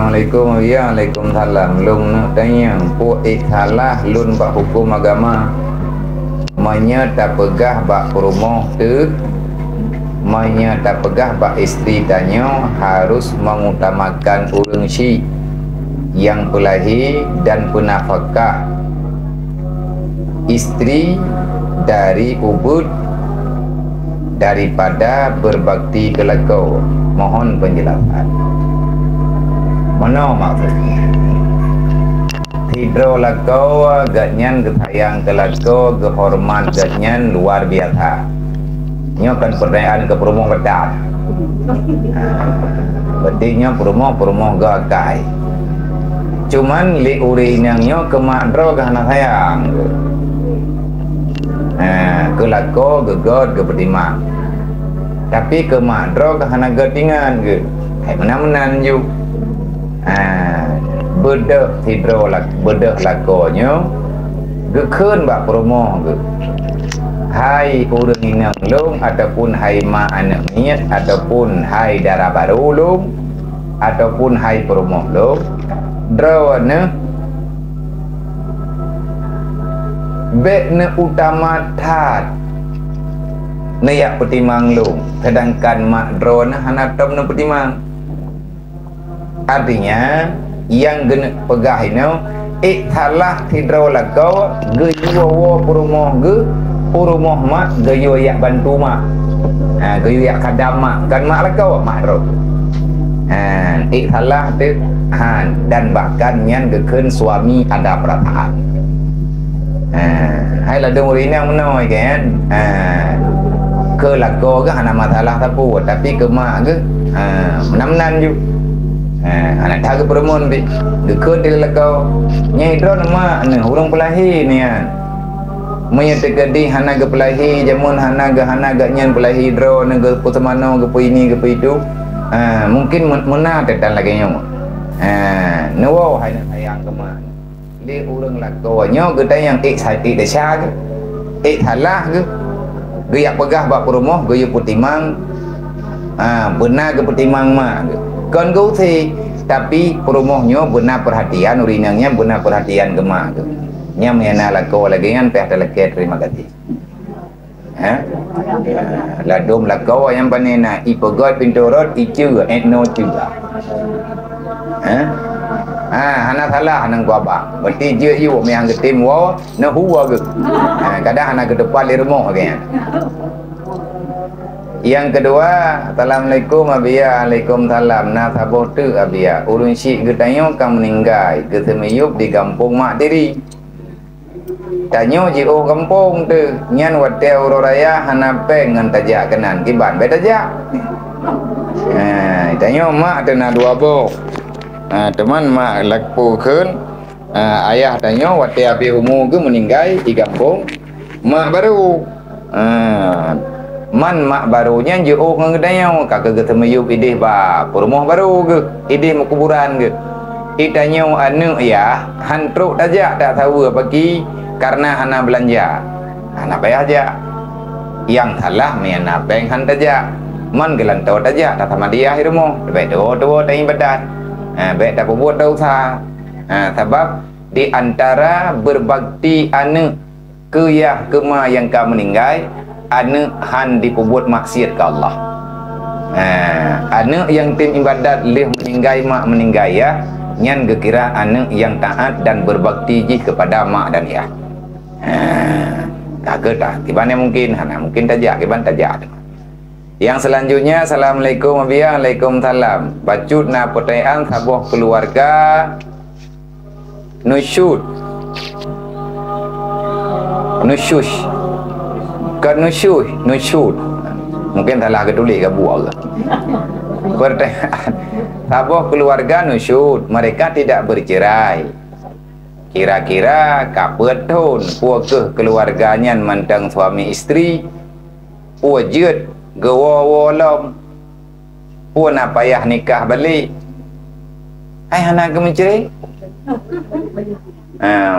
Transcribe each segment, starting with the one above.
Assalamualaikum ya Waalaikumsalam. Lung nak tanya puak salah lun bak hukum agama manya tak pegah bak rumah tu, manya tak pegah bak isteri tanya harus mengutamakan urang syi yang pelahi dan penafkah isteri dari ubud daripada berbakti kelakau. Mohon penjelasan. Mana maksudnya? Tidro lakau gatnyan kesayang kelakau kehormat gatnyan luar biasa. Nyo kan pertanyaan ke perumah bedat. Berarti perumah gagai. Cuman li uri nyo ke makdro ke anak sayang. Kelakau gegod ke pertimang. Tapi ke makdro ke anak gatingan ke. Mana-mana ju. Bedah tidro bedah lakonyo gekun bak promo ke hai urang inang long ataupun hai ma anak niat ataupun hai darah baru long ataupun hai promo long drawana bekne utama tat nayak petimang long sedangkan mak drona hanatom na petimang. Artinya yang gena pegah ini salah tidro lakau geyo wo perumah ge perumah mak geyo yak bantu mak geyo yak kadam mak kan mak lakau mak ro salah tu dan bahkan yang geken suami ada perasaan hai lah dong ini yang menoi kan ke lakau ke hana masalah tapi ke mak ke menam-menam ju anak dah ke perempuan bi dekat dia lakau nyai dro nama ne urang pelahi ni kan maya tegadi hana ke pelahi jamun hana ke nyan pelahi dro ne ke putamano ke ini ke itu mungkin mena tetan lagi nyo no hai nak sayang ke mak dia urang lakau nyo ke tayang sati desya ke salah ke geyak pegah bak perumah geyak putimang benar ke putimang mak ke kon go thi tapi perumohnya benar perhatian urinangnya benar perhatian gemak tu nya mena lako lagi kan peh lagi terima kasih ladum lako yang panena ipogod pinturot icu etno juga hana salah nang gua bang berarti je yu me hang getim wo na huwa ge kadang hana ke depan di rumah kan. Yang kedua, Assalamualaikum abia, Waalaikumsalam. Nah saboh tu abia, urun syik getanyo kam meninggal ke semeyup di kampung mak diri. Tanyo jio kampung tu, nyan watel uroraya hana peng ngan tajak kenan kiban be tajak. Tanyo mak tena dua bok. Teman mak lakpo keun ayah tanyo watel api umur ke meninggal di kampung mak baru. Man mak barunya jauh ngedayau kakak ke temuyup idih ba perumah baru ke idih kuburan ke itanya anu ya hantruk tajak tak tahu pagi karena hana belanja hana bayar aja yang salah mena peng han tajak man gelantau tajak tak sama dia rumah baik do tai badan baik tak buat dosa sebab di antara berbakti anu ke ya kema yang ka meninggal anu han diperbuat maksiat ke Allah. Anu yang tim ibadat leh meninggai mak meninggai ya, nyan gekira anu yang taat dan berbakti ji kepada mak dan ya. Kagak dah, tibane mungkin, hana mungkin tajak, kiban tajak. Yang selanjutnya, Assalamualaikum abia, Waalaikumsalam. Bacut na pertanyaan sabuah keluarga nusyud. Kan nusyud mungkin salah ketulis ke buah ke pertanyaan sabuah keluarga nusyud mereka tidak bercerai kira-kira kapetun puakeh keluarganya mantang suami istri puajud gewawolom pun payah nikah balik hana ke mencerai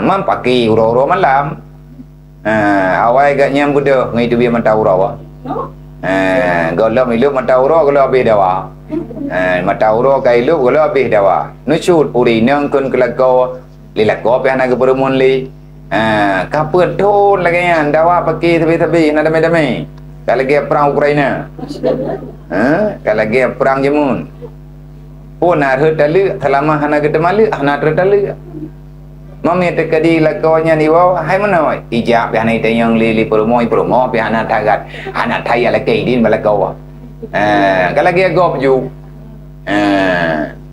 man paki uro-uro malam awal agaknya budak ngai tu biar mentau rawa Golam ilu matauro golam habis dawa. Matauro kai ilu golam habis dawa. Nusyut uri nang kun kelako lilako pe anak keperumun li. Kaput tol lagi yang dawa pakai tapi nak dame. Kalau lagi perang Ukraina. Kalau lagi perang Yemen. Pun nak dalu selama anak kita malu anak terdalu. Mami terkadi lakonya ni wow, hai mana wai? Ijak bihan itu yang li promo bihan anak Thai lagi din balakau. Kalau lagi agop ju.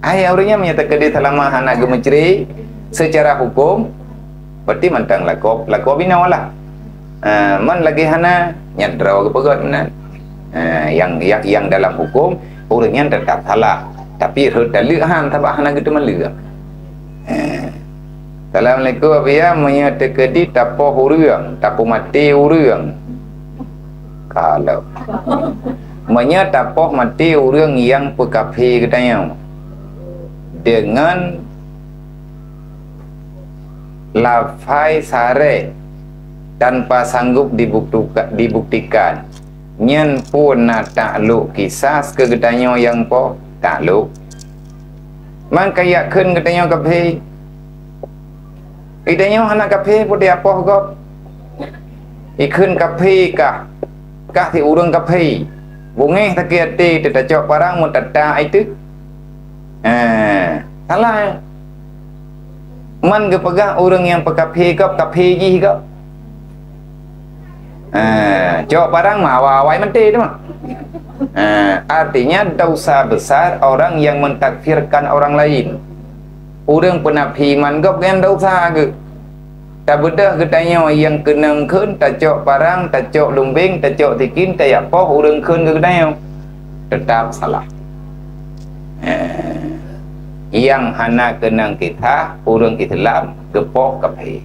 Hai orangnya menyatakan selama anak gemenceri secara hukum, berarti mantang lakop bina lah. Man lagi hana nyandraw ke pegot mana? Yang dalam hukum orangnya tetap salah, tapi dalu han tabah anak gitu malu. Assalamualaikum abia menyatakan tapo hurang, tapo mati hurang. Kalau tapo mati hurang yang pekapi katanya dengan lafai sare tanpa sanggup dibuktikan. Nyen pun na takluk kisah kegetanya yang po takluk. Man kayak kun katanya kapi. Idanya anak kafe putih apa kok? Ikun kafe kah si urang kafe. Bunga tak kira tidak cok barang mentata itu. Salah. Man kepegang orang yang pekafe kap kafe ji kap. Cok barang mawai menti tu mah. Artinya dosa besar orang yang mentakfirkan orang lain. Orang penapi manggap kan dosa ke. Tak bedah ketanya yang kenang kun, tak cok parang, tak cok lumbing, tak cok tikin, tak apa orang kun ke ketanya. Tetap salah. Yang hana kenang kita, orang Islam gepoh kafe.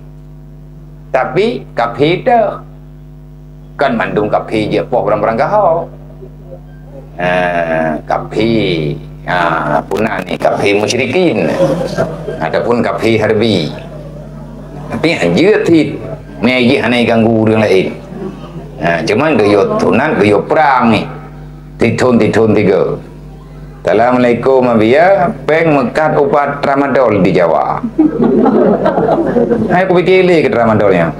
Tapi kafe dah. Kan mandung kafe je poh orang-orang kau. Kafe. Punah ni kafe musyrikin ataupun kafe harbi, tapi hanya tid meji hanai ganggu orang lain. Cuman gayot tunan gayot perang ni titun tiga. Assalamualaikum abia peng mekat upat tramadol di Jawa. Hai aku fikir ke tramadolnya.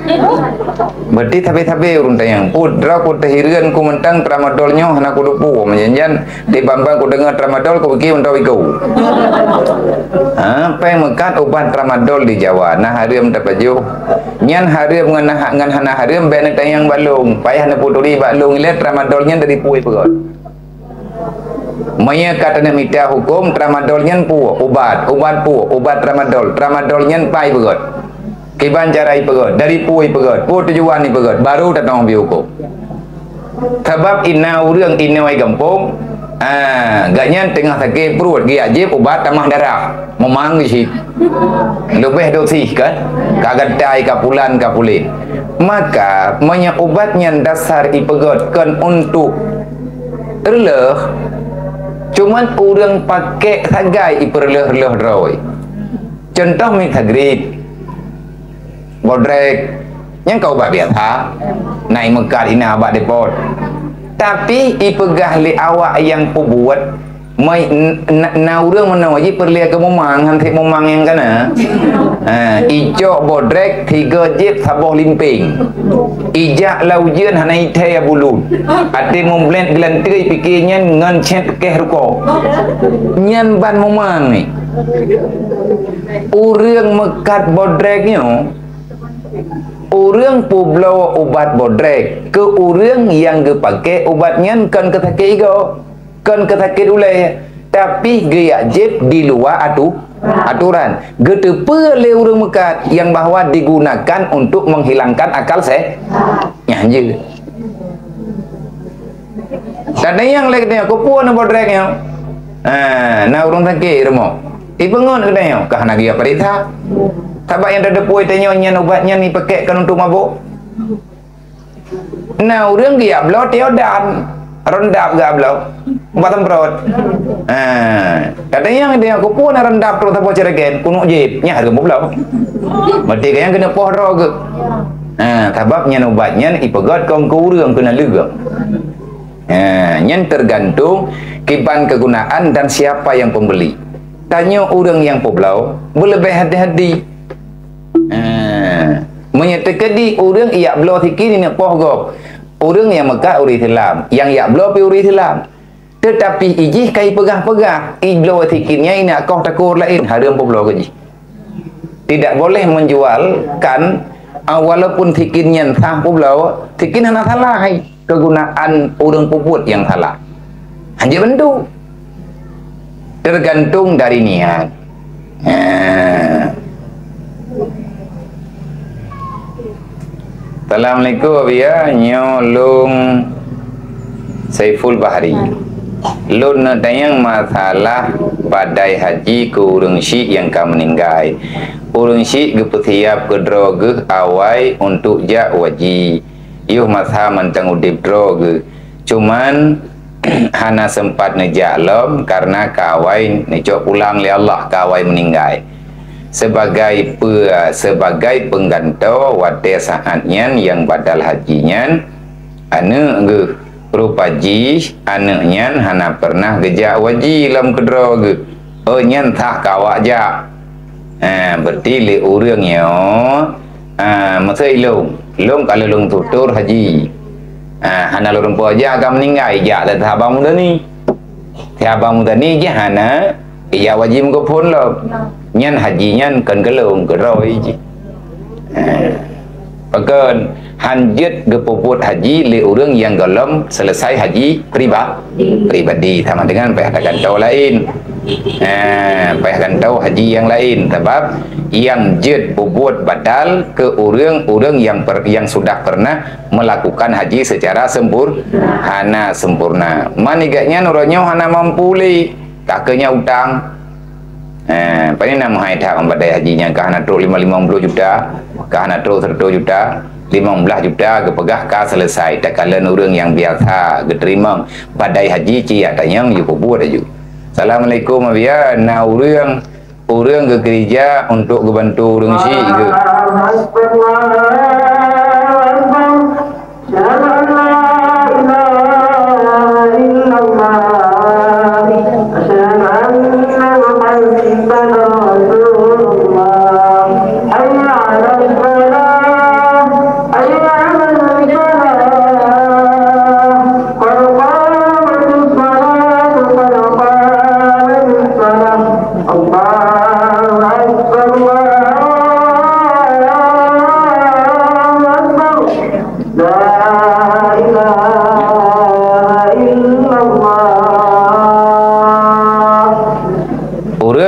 Berarti tapi urun tayang putra ku tehirian ku mentang tramadolnya hana ku lupu menjanjan di bambang ku dengar tramadol ku fikir mentau iku. Peng mekat upat tramadol di Jawa. Nah hariam dapat jo. Nyan hariam ngan hana hariam ben tayang balung. Payah na puturi balung ile tramadolnya dari puai pegot. Maya kata nak minta hukum tramadolnya pu obat tramadolnya pai pegot kiban carai pegot dari pui pegot pu tujuan ni pegot baru datang ambil hukum sebab ina urang ina wai kampung gaknya tengah sakit perut dia ajib ubat tamah darah memang di situ lebih dosis kan kagatai kapulan kapulin maka maya obatnya dasar ipegot kan untuk terleh. Cuman orang pakai sagai iperleh-leh roy. Contoh mitagrit bodrek yang kau buat biasa naik mekar ina abad depot. Tapi ipegah li awak yang buat mai na urang mana wajib perlia ke momang hanti momang yang kana. Ijo bodrek 3 jip saboh limping. Ijak laujian hanai teh bulut. Ati memblend gelantri pikirnya ngan chat keh ruko. Nyan ban momang ni. Urang mekat bodreknya. Urang publo ubat bodrek ke urang yang gepakai ubatnya kan ketakik go. Kan ketakit ulai tapi gaya jeb di luar aturan getepe le urang mekat yang bahwa digunakan untuk menghilangkan akal nyanje dan yang leknya kupuan bodreknya na urang sakit remo ipengon katanya kahana dia perintah tabak yang ada puai tanya nyan obatnya ni pakai kan untuk mabuk na urang dia blot dan rendap gak blau batam perut katanya dia aku pun rendap perut apa ceregen kuno jip nya harga blau mati kaya kena poh ro ke sebabnya obatnya ipegat kong kurang kena lega Yang tergantung kiban kegunaan dan siapa yang pembeli. Tanya orang yang poblau boleh hati-hati. Menyatakan di orang ia belau sikit ni nak pohgop. Orang yang Mekah uri Islam, yang ia belau pi uri Islam. Tetapi ijih kai pegah-pegah, belau sikitnya ini kau takur lain haram poblau gaji. Tidak boleh menjualkan walaupun sikitnya sah poblau, sikit nak salah hai. Kegunaan orang puput yang salah. Hanya bentuk. Tergantung dari niat. Assalamualaikum ya, nyolong Saiful Bahri. Lun nak tanya masalah badai haji ke urang syik yang kau meninggal. Urang syik gepetiap ke droge awai untuk jak wajib. Yuh masa mentang udip droge. Cuman hana sempat nejalam karena kawai necok pulang li Allah kawai meninggal. Sebagai penggantau wate saatnya yang badal hajinya ane ge rupa ji anaknya hana pernah gejak wajib lam kedroge. Nyen tak kawak jak. Berarti li urangnya masa ilung kalau lung tutur haji hana lurung po aja agak meninggal ijak dan abang muda ni je hana iya wajib ke pun lo nyan haji nyan kan gelung ke roi je bahkan hanjit ke puput haji li urang yang gelum selesai haji pribadi sama dengan pihak kantau lain. Pihak kantau haji yang lain sebab yang jet puput badal ke urang yang sudah pernah melakukan haji secara sempurna. Maniganya nuranyo hana mampu li kakenya utang. Paling nak menghaidah badai hajinya ke hana truk 50 juta, ke hana truk 100 juta, 15 juta kepegah ka selesai. Tak kala urang yang biasa keterima badai haji ci atanya you puput aja. Assalamualaikum abia na urang ke gereja untuk membantu urang syik ke.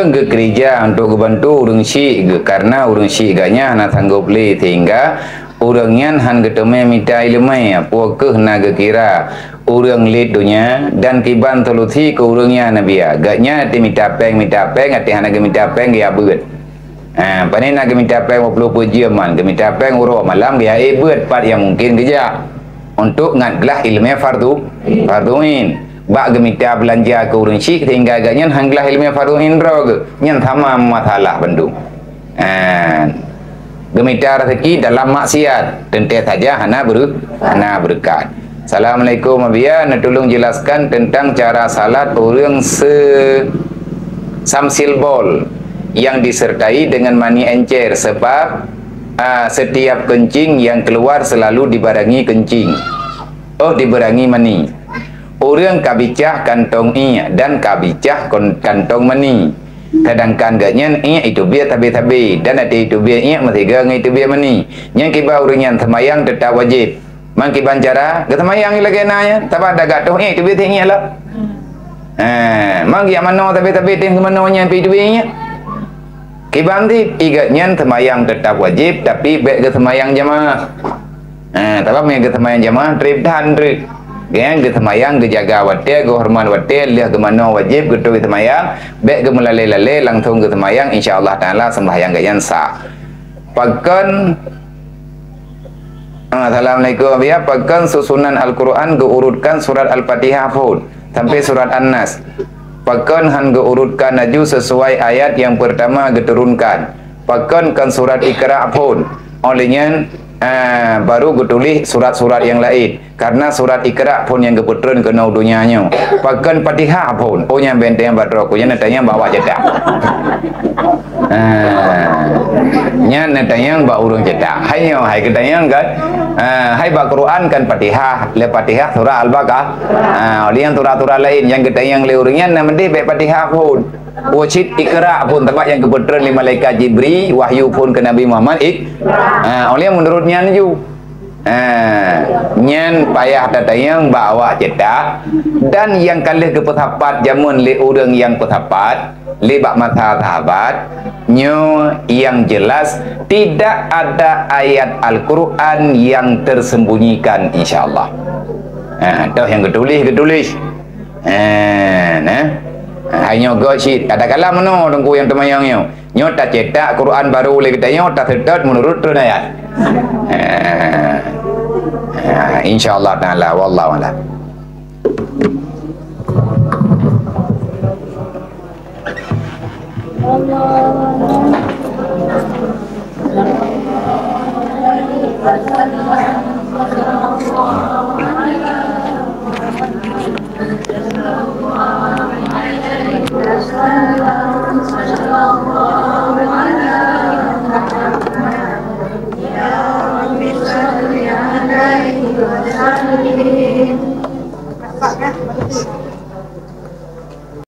Ke gereja untuk membantu urang syik karena urang syik ganya nak sanggup le sehingga urangnya han ketemu minta ilmu apa ke nak kira urang le dunia dan kiban solusi ke urangnya nabia ganya ti minta peng ati hana ke minta peng ya beut panen nak minta peng 20 puji man ke minta peng uro malam dia beut part yang mungkin kerja untuk ngadlah ilmu farduin bak gemita belanja ke urang syik sehingga agaknya hanglah ilmu farduin drog nyan sama masalah bandung. Gemita rezeki dalam maksiat tentu saja hana berkat. Assalamualaikum abia nak tolong jelaskan tentang cara salat urang samsil bol yang disertai dengan mani encer sebab setiap kencing yang keluar selalu dibarengi kencing. Dibarengi mani. Orang kabicah kantong dan kabicah kantong mani. Kadang-kadang gaknya itu biar tabi-tabi dan ada itu biar masih gang itu biar mani. Yang kibar orang yang semayang tetap wajib. Mang kiban cara ke semayang lagi nanya, tapi ada gatuh itu biar tinggi lah. Mang yang mana tabi-tabi ting kemananya itu biarnya. Kiban ti igaknya semayang tetap wajib tapi baik ke semayang jamaah. Tapi yang ke semayang jamaah trip dan trip. Yang ke semayang ke jaga wate, ke hormat wate, lihat ke mana wajib ke tu ke semayang, baik ke melalui langsung ke semayang, insya-Allah taala sembahyang gayan sah. Pakan Assalamualaikum ya, pakan susunan Al-Quran ke urutkan surat Al-Fatihah pun sampai surat An-Nas. Pakan han ke urutkan aju sesuai ayat yang pertama keturunkan. Pakan kan surat Iqra pun olehnya baru gue tulis surat-surat yang lain. Karena surat Iqra pun yang keputran kena dunianya. Bahkan Fatihah pun punya benteng badro punya natanya bawa cetak. Nya natanya bawa urung cetak. Hai katanya kan. Hai baca Quran kan Fatihah, le Fatihah surah Al-Baqarah. Lian surah-surah lain yang katanya yang leurungnya nanti baik Fatihah pun. Wajib Iqra pun tempat yang keputran li malaikat Jibril, wahyu pun ke Nabi Muhammad oleh menurutnya ju nyan payah datang bawa cetak dan yang kali kepetapat jamun li urang yang petapat li bak mata sahabat nyo yang jelas tidak ada ayat Al-Quran yang tersembunyikan insyaallah. Dah yang ketulis hanya gosip kata-kala mana tunggu yang temayangnya nyo tak cetak Quran baru oleh kita nyo tak sedot menurut tu ayat. Insyaallah taala wallahu a'lam. Pak,